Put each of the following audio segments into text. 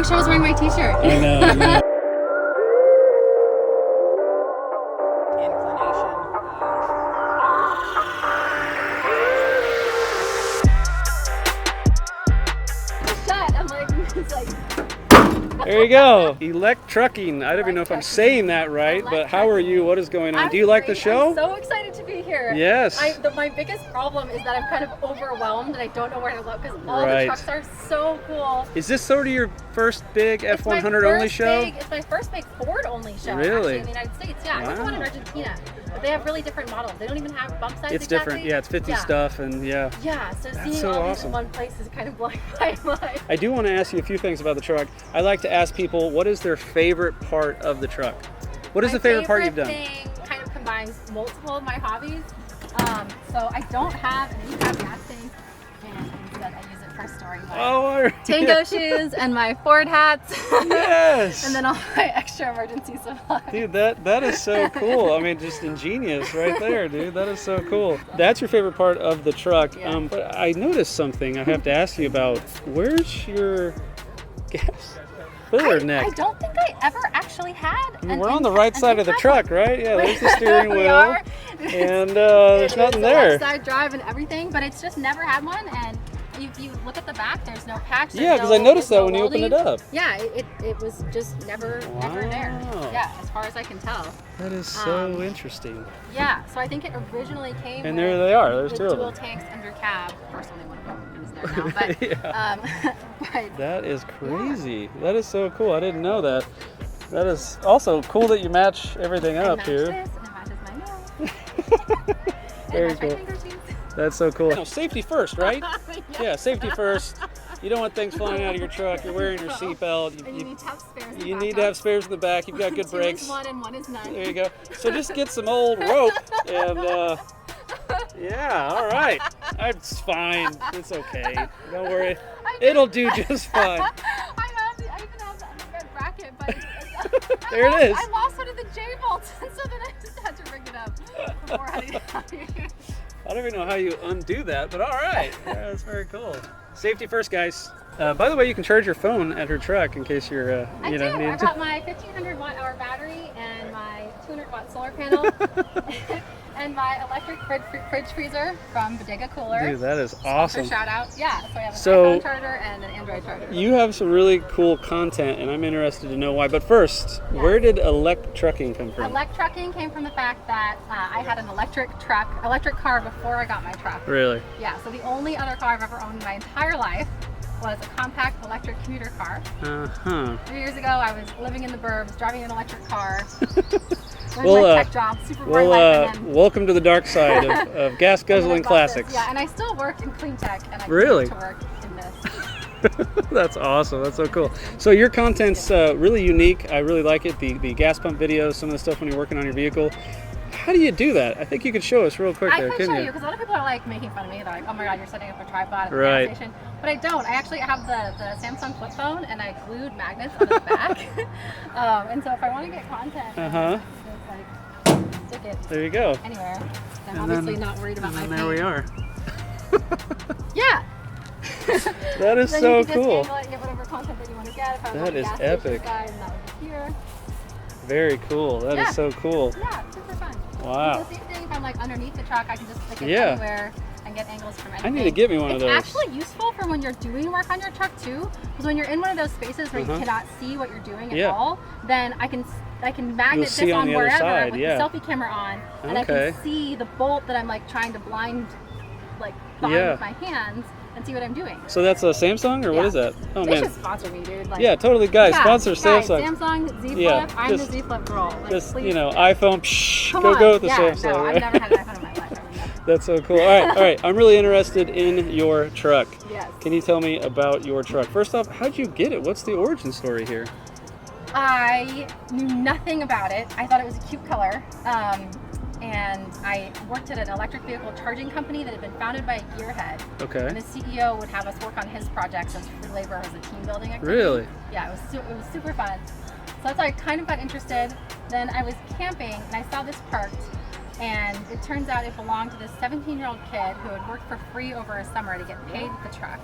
wish I was wearing my t-shirt. I know. I know. There you go. Elect Trucking. I don't even know if I'm saying that right, but how are you? What is going on? Do you like the show? I'm so excited to be here. Yes. My biggest problem is that I'm kind of overwhelmed and I don't know where to look because all the trucks are so cool. Is this sort of your first big F100 only show? It's my first big Ford only show. Really? Actually, in the United States. Yeah, I went to one in Argentina. But they have really different models. They don't even have bump size. It's different. Yeah, it's 50 stuff and yeah. Yeah, so that's seeing so all awesome. these in one place is kind of blowing my mind. I do want to ask you a few things about the truck. I like to ask people, what is their favorite part of the truck? What is the favorite part you've done? My favorite thing kind of combines multiple of my hobbies. So I don't have an e-cab gas tank, and instead I use it for storing my Tango shoes and my Ford hats. Yes! And then all my extra emergency supplies. Dude, that is so cool. I mean, just ingenious right there, dude. That is so cool. That's your favorite part of the truck. Yeah. But I noticed something I have to ask you about. Where's your gas filler neck? I don't think I ever actually had. We're on the right side of the truck, right? Yeah, there's the steering wheel. We are. And there's nothing there. Left side drive and everything, but it's just never had one. And if you look at the back, there's no patch. Yeah, because I noticed that when you opened it up. Yeah, it was just never there. Yeah, as far as I can tell. That is so interesting. Yeah, so I think it originally came. And there they are. There's two of them. Dual tanks under cab. Of course, only one of them is there now. But, but that is crazy. Yeah. That is so cool. I didn't know that. That is also cool that you match everything up here. This, and it matches my nails. Very cool. That's so cool. No, safety first, right? Yeah, safety first. You don't want things flying out of your truck. You're wearing your seatbelt. You need to have spares. You need to have spares in the back. You've got good brakes. 2 is 1 and 1 is 9. There you go. So just get some old rope and yeah, all right. It's fine. It's okay. Don't worry. It'll do just fine. I even have the underbed bracket, but there it is. I lost one of the J-bolts, and so then I just had to rig it up before I had it. I don't even know how you undo that, but all right. Yeah, that's very cool. Safety first, guys. By the way, you can charge your phone at her truck in case you're, I got my 1500 watt-hour battery and my 200 watt solar panel and my electric fridge freezer from Bodega Cooler. Dude, that is awesome. Shout out. Yeah, so I have an iPhone charger and an Android charger. You have some really cool content, and I'm interested to know why. But first, where did Elect Trucking come from? Elect Trucking came from the fact that I had an electric car before I got my truck. Really? Yeah, so the only other car I've ever owned in my entire life was a compact electric commuter car. 3 years ago, I was living in the burbs, driving an electric car. My tech job, super bright light, welcome to the dark side of gas guzzling classics. Yeah, and I still work in clean tech, and I really to work in this. That's awesome. That's so cool. So your content's really unique. I really like it. The gas pump videos, some of the stuff when you're working on your vehicle. How do you do that? I think you could show us real quick there, couldn't you? Because a lot of people are like making fun of me. They're like, "Oh my God, you're setting up a tripod at the gas station." But I don't. I actually have the Samsung flip phone, and I glued magnets on the back. And so if I want to get content, just like stick it. There you go. Anywhere. I'm obviously not worried about my paint. There we are. Yeah. That is so cool. Just angle it, get whatever content that you want to get. If I that is gas epic. Side, and that would be here. Very cool. That is so cool. Yeah, super fun. Wow. The same thing if I'm like underneath the truck, I can just stick it anywhere and get angles from anything. I need to get me one of those. It's actually useful for when you're doing work on your truck too, because when you're in one of those spaces where you cannot see what you're doing at all, then I can magnet this on wherever with the selfie camera on, and I can see the bolt that I'm like trying to bind with my hands and see what I'm doing. So that's a Samsung or what is that? Oh man. They should sponsor me, dude. Like, yeah, totally, guys. Sponsor Samsung. Samsung Z Flip. I'm the Z Flip girl. Like, just please. iPhone. Go with the Samsung. No, I've never had an iPhone in my life. That's so cool. All right. I'm really interested in your truck. Yes. Can you tell me about your truck? First off, how'd you get it? What's the origin story here? I knew nothing about it. I thought it was a cute color. And I worked at an electric vehicle charging company that had been founded by a gearhead. Okay. And the CEO would have us work on his projects since free labor was a team building activity. Really? Yeah, it was super fun. So that's why I kind of got interested. Then I was camping and I saw this parked, and it turns out it belonged to this 17-year-old kid who had worked for free over a summer to get paid with the truck.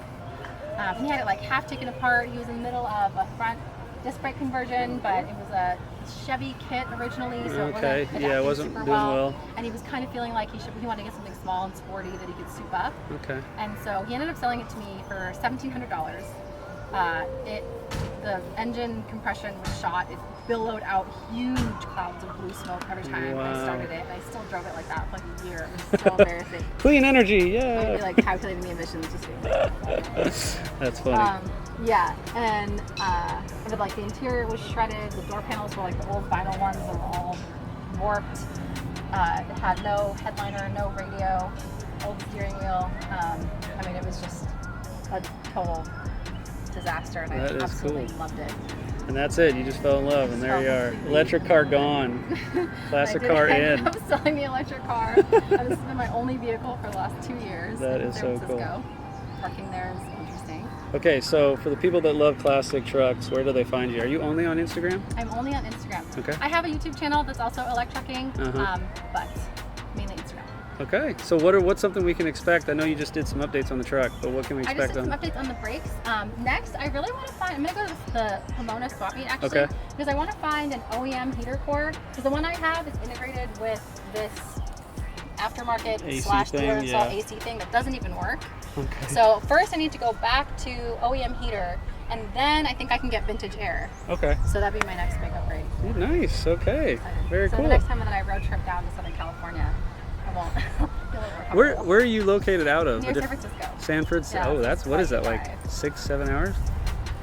He had it like half taken apart. He was in the middle of a front disc brake conversion, but it was a Chevy kit originally, so it wasn't doing well. And he was kind of feeling like he wanted to get something small and sporty that he could soup up. Okay. And so he ended up selling it to me for $1,700. The engine compression was shot. It billowed out huge clouds of blue smoke every time I started it, and I still drove it like that for like a year. It was so embarrassing. Clean energy, yeah. I'd be like calculating the emissions just doing that. That's funny. Yeah, and but like the interior was shredded. The door panels were like the old vinyl ones that were all warped. It had no headliner, no radio, old steering wheel. I mean, it was just a total disaster, and I absolutely loved it. And that's it. You just fell in love, and there you are. Electric car gone. Classic car in. I'm selling the electric car. This has been my only vehicle for the last 2 years. That is so cool. Parking there is interesting. Okay, so for the people that love classic trucks, where do they find you? Are you only on Instagram? I'm only on Instagram. Okay. I have a YouTube channel that's also electrucking, but mainly Instagram. Okay, so what's something we can expect? I know you just did some updates on the truck, but what can we expect? I just did some updates on the brakes. Next, I really want to find, I'm going to go to the Pomona swap meet actually, because I want to find an OEM heater core, because the one I have is integrated with this aftermarket / dealer install AC thing that doesn't even work. Okay. So first I need to go back to OEM heater, and then I think I can get vintage air. Okay. So that'd be my next big upgrade. Oh, nice, okay. Very cool. So the next time that I road trip down to Southern California, I won't feel overcomfortable. Where are you located out of? Near San Francisco. San Francisco. Yeah, oh, that's, what is that, like 6-7 hours?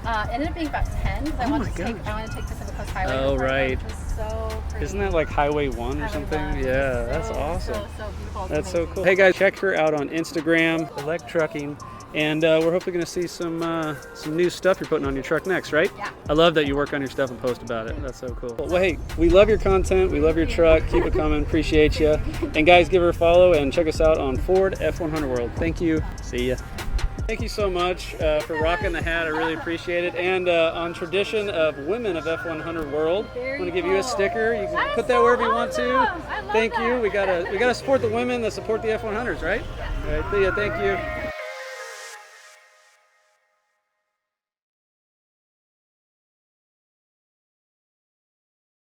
It ended up being about 10 because I wanted to take Pacific Coast Highway. Oh, right. Which was so pretty. Isn't that like Highway 1 or something? Yeah, that's awesome. So beautiful. That's so cool. Hey guys, check her out on Instagram, Electrucking, and we're hopefully going to see some new stuff you're putting on your truck next, right? Yeah. I love that you work on your stuff and post about it. That's so cool. Well, hey, we love your content. We love your truck. Keep it coming. Appreciate you. And guys, give her a follow and check us out on Ford F100 World. Thank you. See ya. Thank you so much for rocking the hat. I really appreciate it. And on tradition of women of F100 World, I want to give you a sticker. You can put that wherever you want to. Thank you. We gotta support the women that support the F100s, right? All right. See ya. Thank you.